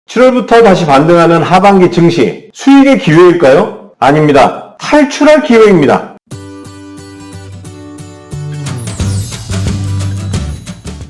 7월부터 다시 반등하는 하반기 증시, 수익의 기회일까요? 아닙니다. 탈출할 기회입니다.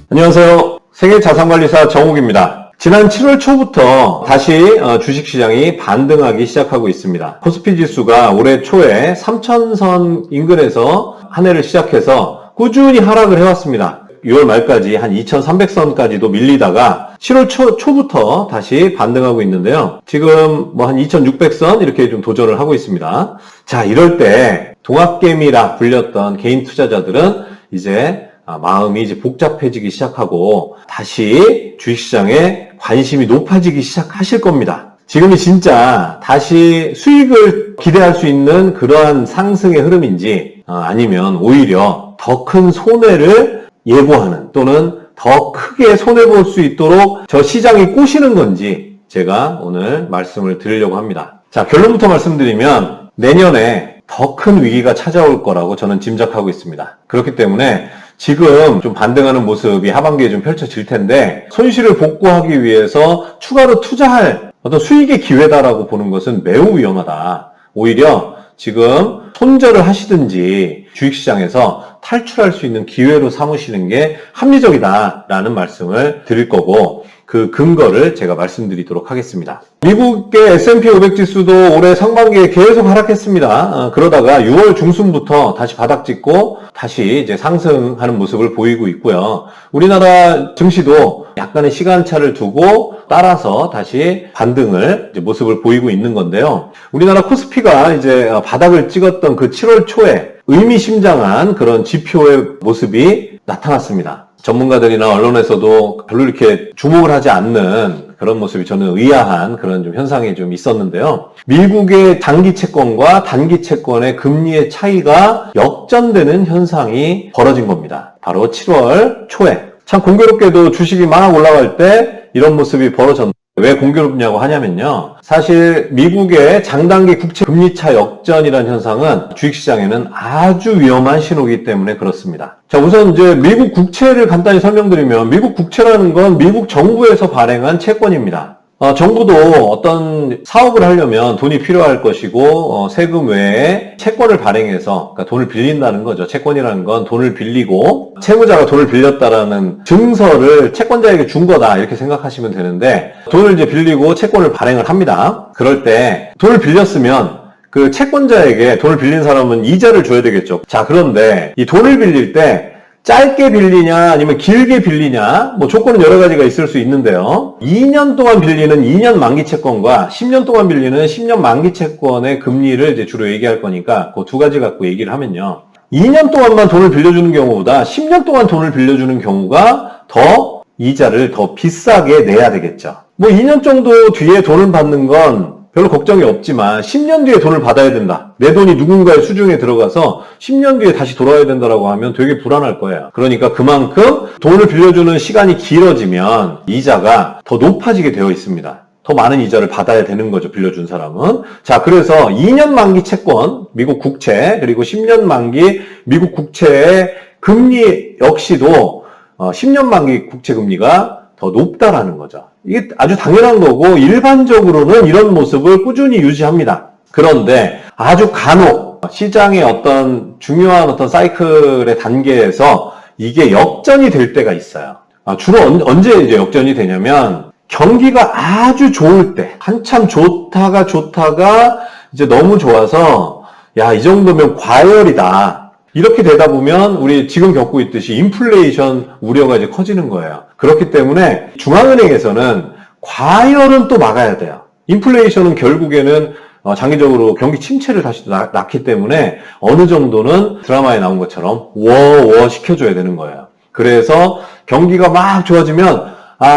안녕하세요. 세계자산관리사 정욱입니다. 지난 7월 초부터 다시 주식시장이 반등하기 시작하고 있습니다. 코스피 지수가 올해 초에 3000선 인근에서 한 해를 시작해서 꾸준히 하락을 해왔습니다. 6월 말까지 한 2300선까지도 밀리다가 7월 초부터 다시 반등하고 있는데요. 지금 한 2600선 이렇게 좀 도전을 하고 있습니다. 자, 이럴 때 동학개미라 불렸던 개인 투자자들은 이제 마음이 이제 복잡해지기 시작하고 다시 주식시장에 관심이 높아지기 시작하실 겁니다. 지금이 진짜 다시 수익을 기대할 수 있는 그러한 상승의 흐름인지 아니면 오히려 더 큰 손해를 예고하는 또는 더 크게 손해볼 수 있도록 저 시장이 꼬시는 건지 제가 오늘 말씀을 드리려고 합니다. 자, 결론부터 말씀드리면 내년에 더 큰 위기가 찾아올 거라고 저는 짐작하고 있습니다. 그렇기 때문에 지금 좀 반등하는 모습이 하반기에 좀 펼쳐질 텐데 손실을 복구하기 위해서 추가로 투자할 어떤 수익의 기회다라고 보는 것은 매우 위험하다. 오히려 지금 손절을 하시든지 주식시장에서 탈출할 수 있는 기회로 삼으시는 게 합리적이다라는 말씀을 드릴 거고 그 근거를 제가 말씀드리도록 하겠습니다. 미국의 S&P 500 지수도 올해 상반기에 계속 하락했습니다. 그러다가 6월 중순부터 다시 바닥 찍고 다시 이제 상승하는 모습을 보이고 있고요. 우리나라 증시도 약간의 시간차를 두고 따라서 다시 반등을 이제 모습을 보이고 있는 건데요. 우리나라 코스피가 이제 바닥을 찍었던 그 7월 초에 의미심장한 그런 지표의 모습이 나타났습니다. 전문가들이나 언론에서도 별로 이렇게 주목을 하지 않는 그런 모습이 저는 의아한 그런 좀 현상이 좀 있었는데요. 미국의 장기 채권과 단기 채권의 금리의 차이가 역전되는 현상이 벌어진 겁니다. 바로 7월 초에. 참 공교롭게도 주식이 막 올라갈 때 이런 모습이 벌어졌는데 왜 공교롭냐고 하냐면요. 사실 미국의 장단기 국채 금리차 역전이라는 현상은 주식시장에는 아주 위험한 신호이기 때문에 그렇습니다. 자, 우선 이제 미국 국채를 간단히 설명드리면 미국 국채라는 건 미국 정부에서 발행한 채권입니다. 정부도 어떤 사업을 하려면 돈이 필요할 것이고 세금 외에 채권을 발행해서 그러니까 돈을 빌린다는 거죠. 채권이라는 건 돈을 빌리고 채무자가 돈을 빌렸다라는 증서를 채권자에게 준 거다 이렇게 생각하시면 되는데 돈을 이제 빌리고 채권을 발행을 합니다. 그럴 때 돈을 빌렸으면 그 채권자에게 돈을 빌린 사람은 이자를 줘야 되겠죠. 자, 그런데 이 돈을 빌릴 때 짧게 빌리냐 아니면 길게 빌리냐 조건은 여러 가지가 있을 수 있는데요. 2년 동안 빌리는 2년 만기 채권과 10년 동안 빌리는 10년 만기 채권의 금리를 이제 주로 얘기할 거니까 그 두 가지 갖고 얘기를 하면요. 2년 동안만 돈을 빌려주는 경우보다 10년 동안 돈을 빌려주는 경우가 더 이자를 더 비싸게 내야 되겠죠. 2년 정도 뒤에 돈을 받는 건 별로 걱정이 없지만 10년 뒤에 돈을 받아야 된다. 내 돈이 누군가의 수중에 들어가서 10년 뒤에 다시 돌아와야 된다라고 하면 되게 불안할 거예요. 그러니까 그만큼 돈을 빌려주는 시간이 길어지면 이자가 더 높아지게 되어 있습니다. 더 많은 이자를 받아야 되는 거죠. 빌려준 사람은. 자, 그래서 2년 만기 채권, 미국 국채, 그리고 10년 만기 미국 국채의 금리 역시도 10년 만기 국채 금리가 더 높다라는 거죠. 이게 아주 당연한 거고 일반적으로는 이런 모습을 꾸준히 유지합니다. 그런데 아주 간혹 시장의 어떤 중요한 어떤 사이클의 단계에서 이게 역전이 될 때가 있어요. 주로 언제 이제 역전이 되냐면 경기가 아주 좋을 때 한참 좋다가 이제 너무 좋아서 야, 이 정도면 과열이다. 이렇게 되다 보면 우리 지금 겪고 있듯이 인플레이션 우려가 이제 커지는 거예요. 그렇기 때문에 중앙은행에서는 과열은 또 막아야 돼요. 인플레이션은 결국에는 장기적으로 경기 침체를 다시 낳기 때문에 어느 정도는 드라마에 나온 것처럼 워워 시켜줘야 되는 거예요. 그래서 경기가 막 좋아지면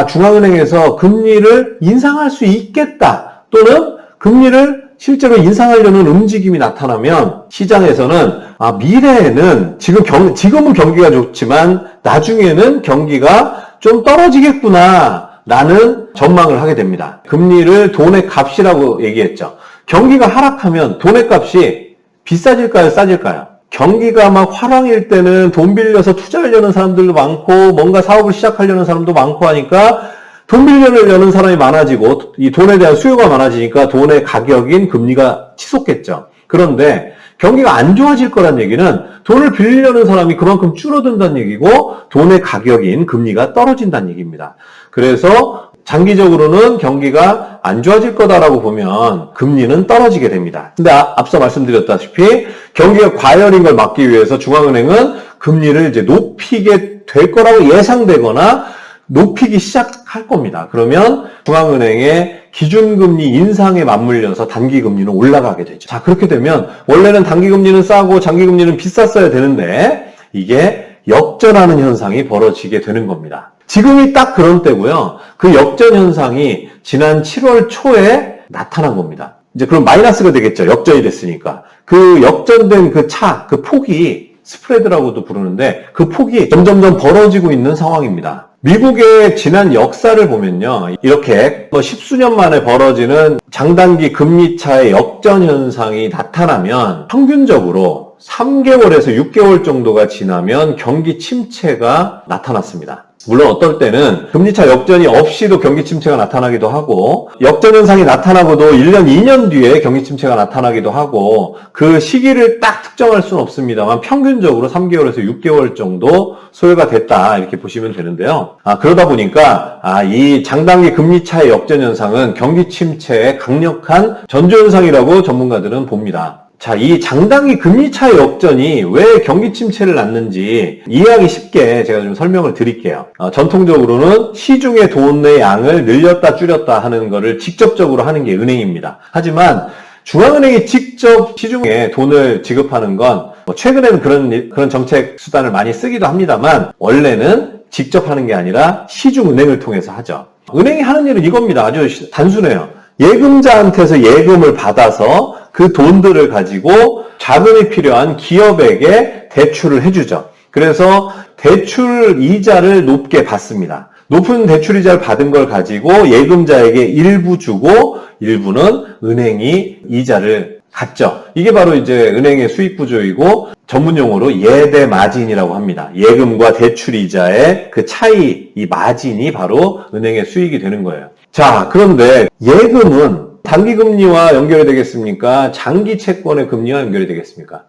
중앙은행에서 금리를 인상할 수 있겠다 또는 금리를 실제로 인상하려는 움직임이 나타나면 시장에서는 미래에는 지금은 경기가 좋지만 나중에는 경기가 좀 떨어지겠구나 라는 전망을 하게 됩니다. 금리를 돈의 값이라고 얘기했죠. 경기가 하락하면 돈의 값이 비싸질까요? 싸질까요? 경기가 막 화랑일 때는 돈 빌려서 투자하려는 사람들도 많고 뭔가 사업을 시작하려는 사람도 많고 하니까 돈 빌려는 사람이 많아지고 이 돈에 대한 수요가 많아지니까 돈의 가격인 금리가 치솟겠죠. 그런데 경기가 안 좋아질 거란 얘기는 돈을 빌리려는 사람이 그만큼 줄어든다는 얘기고 돈의 가격인 금리가 떨어진다는 얘기입니다. 그래서 장기적으로는 경기가 안 좋아질 거다라고 보면 금리는 떨어지게 됩니다. 근데 앞서 말씀드렸다시피 경기가 과열인 걸 막기 위해서 중앙은행은 금리를 이제 높이게 될 거라고 예상되거나 높이기 시작할 겁니다. 그러면 중앙은행의 기준금리 인상에 맞물려서 단기금리는 올라가게 되죠. 자, 그렇게 되면 원래는 단기금리는 싸고 장기금리는 비쌌어야 되는데 이게 역전하는 현상이 벌어지게 되는 겁니다. 지금이 딱 그런 때고요. 그 역전 현상이 지난 7월 초에 나타난 겁니다. 이제 그럼 마이너스가 되겠죠. 역전이 됐으니까. 그 역전된 그 차, 그 폭이 스프레드라고도 부르는데 그 폭이 점점점 벌어지고 있는 상황입니다. 미국의 지난 역사를 보면요. 이렇게 십수년 만에 벌어지는 장단기 금리 차의 역전 현상이 나타나면 평균적으로 3개월에서 6개월 정도가 지나면 경기 침체가 나타났습니다. 물론 어떨 때는 금리차 역전이 없이도 경기 침체가 나타나기도 하고 역전 현상이 나타나고도 1년, 2년 뒤에 경기 침체가 나타나기도 하고 그 시기를 딱 특정할 수는 없습니다만 평균적으로 3개월에서 6개월 정도 소요가 됐다 이렇게 보시면 되는데요. 그러다 보니까 이 장단기 금리차의 역전 현상은 경기 침체의 강력한 전조현상이라고 전문가들은 봅니다. 자, 이 장단기 금리차의 역전이 왜 경기 침체를 낳는지 이해하기 쉽게 제가 좀 설명을 드릴게요. 전통적으로는 시중의 돈의 양을 늘렸다 줄였다 하는 거를 직접적으로 하는 게 은행입니다. 하지만 중앙은행이 직접 시중에 돈을 지급하는 건 최근에는 그런 정책 수단을 많이 쓰기도 합니다만 원래는 직접 하는 게 아니라 시중은행을 통해서 하죠. 은행이 하는 일은 이겁니다. 아주 단순해요. 예금자한테서 예금을 받아서 그 돈들을 가지고 자금이 필요한 기업에게 대출을 해주죠. 그래서 대출 이자를 높게 받습니다. 높은 대출 이자를 받은 걸 가지고 예금자에게 일부 주고 일부는 은행이 이자를 갖죠. 이게 바로 이제 은행의 수익 구조이고 전문 용어로 예대 마진이라고 합니다. 예금과 대출 이자의 그 차이, 이 마진이 바로 은행의 수익이 되는 거예요. 자, 그런데 예금은 단기금리와 연결이 되겠습니까? 장기 채권의 금리와 연결이 되겠습니까?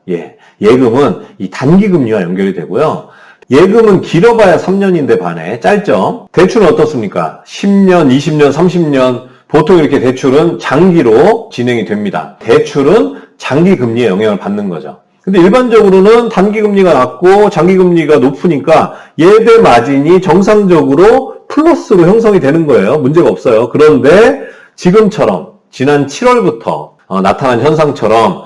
예금은 이 단기금리와 연결이 되고요. 예금은 길어봐야 3년인데 반에 짧죠? 대출은 어떻습니까? 10년, 20년, 30년 보통 이렇게 대출은 장기로 진행이 됩니다. 대출은 장기금리에 영향을 받는 거죠. 근데 일반적으로는 단기금리가 낮고 장기금리가 높으니까 예대 마진이 정상적으로 플러스로 형성이 되는 거예요. 문제가 없어요. 그런데 지금처럼 지난 7월부터 나타난 현상처럼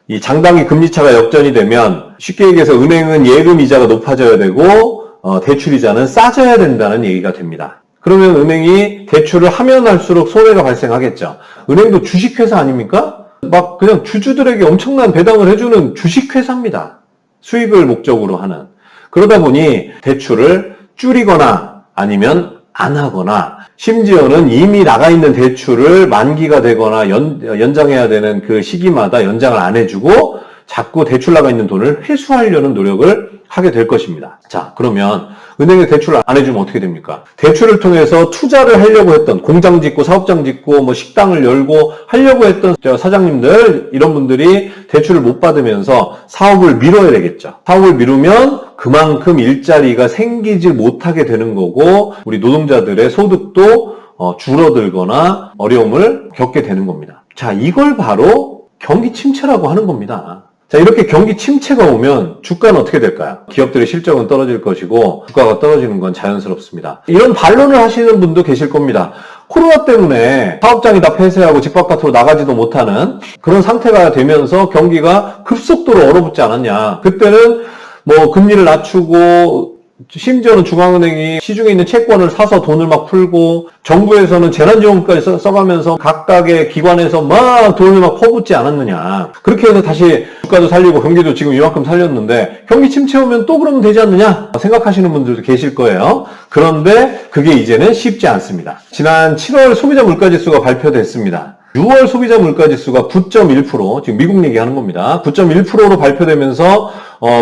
이 장단기 금리차가 역전이 되면 쉽게 얘기해서 은행은 예금 이자가 높아져야 되고 대출 이자는 싸져야 된다는 얘기가 됩니다. 그러면 은행이 대출을 하면 할수록 손해가 발생하겠죠. 은행도 주식회사 아닙니까? 막 그냥 주주들에게 엄청난 배당을 해주는 주식회사입니다. 수익을 목적으로 하는. 그러다 보니 대출을 줄이거나 아니면 안 하거나 심지어는 이미 나가 있는 대출을 만기가 되거나 연장해야 되는 그 시기마다 연장을 안 해주고 자꾸 대출 나가 있는 돈을 회수하려는 노력을 하게 될 것입니다. 자, 그러면 은행에 대출을 안 해주면 어떻게 됩니까? 대출을 통해서 투자를 하려고 했던 공장 짓고 사업장 짓고 뭐 식당을 열고 하려고 했던 사장님들 이런 분들이 대출을 못 받으면서 사업을 미뤄야 되겠죠. 사업을 미루면 그만큼 일자리가 생기지 못하게 되는 거고 우리 노동자들의 소득도 줄어들거나 어려움을 겪게 되는 겁니다. 자, 이걸 바로 경기 침체라고 하는 겁니다. 자, 이렇게 경기 침체가 오면 주가는 어떻게 될까요? 기업들의 실적은 떨어질 것이고 주가가 떨어지는 건 자연스럽습니다. 이런 반론을 하시는 분도 계실 겁니다. 코로나 때문에 사업장이 다 폐쇄하고 집 바깥으로 나가지도 못하는 그런 상태가 되면서 경기가 급속도로 얼어붙지 않았냐. 그때는 뭐 금리를 낮추고 심지어는 중앙은행이 시중에 있는 채권을 사서 돈을 막 풀고 정부에서는 재난지원금까지 써가면서 각각의 기관에서 막 돈을 막 퍼붓지 않았느냐. 그렇게 해서 다시 주가도 살리고 경기도 지금 이만큼 살렸는데 경기 침체 오면 또 그러면 되지 않느냐 생각하시는 분들도 계실 거예요. 그런데 그게 이제는 쉽지 않습니다. 지난 7월 소비자 물가지수가 발표됐습니다. 6월 소비자 물가지수가 9.1%, 지금 미국 얘기하는 겁니다. 9.1%로 발표되면서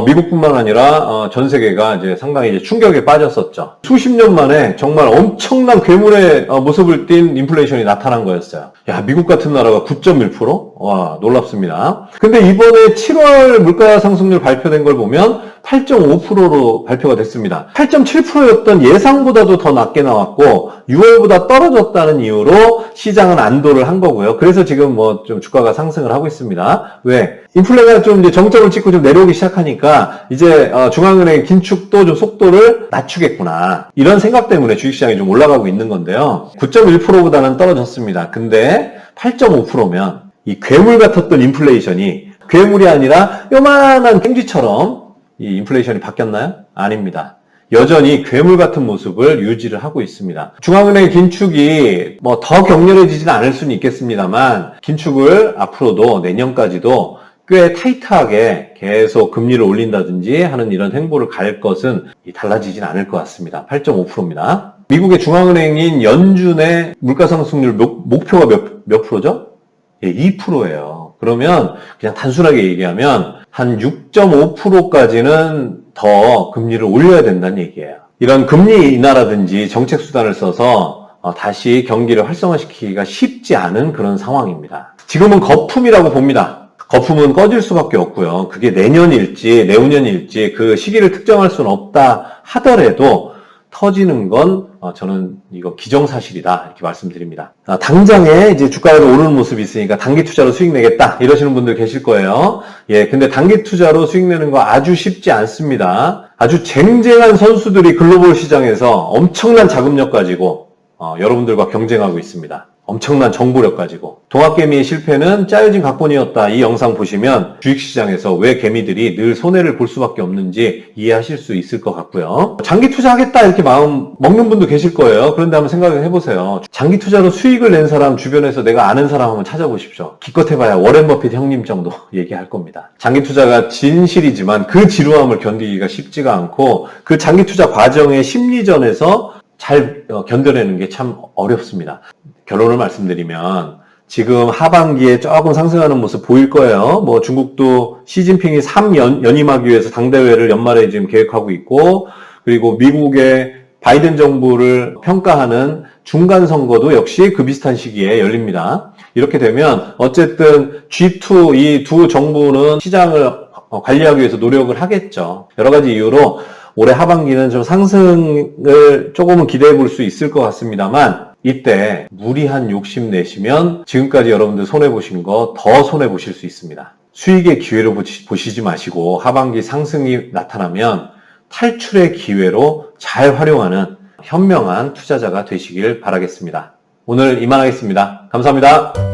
미국뿐만 아니라 전 세계가 이제 상당히 이제 충격에 빠졌었죠. 수십 년 만에 정말 엄청난 괴물의 모습을 띈 인플레이션이 나타난 거였어요. 야, 미국 같은 나라가 9.1%? 와, 놀랍습니다. 근데 이번에 7월 물가 상승률 발표된 걸 보면 8.5%로 발표가 됐습니다. 8.7%였던 예상보다도 더 낮게 나왔고 6월보다 떨어졌다는 이유로 시장은 안도를 한 거고요. 그래서 지금 뭐 좀 주가가 상승을 하고 있습니다. 왜? 인플레가 좀 이제 정점을 찍고 좀 내려오기 시작하니까 이제 중앙은행 긴축도 좀 속도를 낮추겠구나. 이런 생각 때문에 주식시장이 좀 올라가고 있는 건데요. 9.1%보다는 떨어졌습니다. 근데 8.5%면 이 괴물 같았던 인플레이션이 괴물이 아니라 요만한 깸지처럼 이 인플레이션이 바뀌었나요? 아닙니다. 여전히 괴물 같은 모습을 유지를 하고 있습니다. 중앙은행 긴축이 뭐 더 격렬해지지는 않을 수는 있겠습니다만 긴축을 앞으로도 내년까지도 꽤 타이트하게 계속 금리를 올린다든지 하는 이런 행보를 갈 것은 달라지진 않을 것 같습니다. 8.5%입니다. 미국의 중앙은행인 연준의 물가상승률 목표가 몇 프로죠? 예, 2%예요. 그러면 그냥 단순하게 얘기하면 한 6.5%까지는 더 금리를 올려야 된다는 얘기예요. 이런 금리 인하라든지 정책 수단을 써서 다시 경기를 활성화시키기가 쉽지 않은 그런 상황입니다. 지금은 거품이라고 봅니다. 거품은 꺼질 수밖에 없고요. 그게 내년일지 내후년일지 그 시기를 특정할 수는 없다 하더라도 터지는 건 저는 이거 기정사실이다 이렇게 말씀드립니다. 당장에 이제 주가가 오르는 모습이 있으니까 단기 투자로 수익 내겠다 이러시는 분들 계실 거예요. 예, 근데 단기 투자로 수익 내는 거 아주 쉽지 않습니다. 아주 쟁쟁한 선수들이 글로벌 시장에서 엄청난 자금력 가지고 여러분들과 경쟁하고 있습니다. 엄청난 정보력 가지고. 동학개미의 실패는 짜여진 각본이었다. 이 영상 보시면 주식시장에서 왜 개미들이 늘 손해를 볼 수밖에 없는지 이해하실 수 있을 것 같고요. 장기 투자하겠다 이렇게 마음 먹는 분도 계실 거예요. 그런데 한번 생각을 해보세요. 장기 투자로 수익을 낸 사람 주변에서 내가 아는 사람 한번 찾아보십시오. 기껏 해봐야 워렌 버핏 형님 정도 얘기할 겁니다. 장기 투자가 진실이지만 그 지루함을 견디기가 쉽지가 않고 그 장기 투자 과정의 심리전에서 잘 견뎌내는 게 참 어렵습니다. 결론을 말씀드리면 지금 하반기에 조금 상승하는 모습 보일 거예요. 뭐 중국도 시진핑이 3년 연임하기 위해서 당대회를 연말에 지금 계획하고 있고, 그리고 미국의 바이든 정부를 평가하는 중간 선거도 역시 그 비슷한 시기에 열립니다. 이렇게 되면 어쨌든 G2 이 두 정부는 시장을 관리하기 위해서 노력을 하겠죠. 여러 가지 이유로 올해 하반기는 좀 상승을 조금은 기대해 볼 수 있을 것 같습니다만, 이때 무리한 욕심 내시면 지금까지 여러분들 손해보신 거 더 손해보실 수 있습니다. 수익의 기회로 보시지 마시고 하반기 상승이 나타나면 탈출의 기회로 잘 활용하는 현명한 투자자가 되시길 바라겠습니다. 오늘 이만하겠습니다. 감사합니다.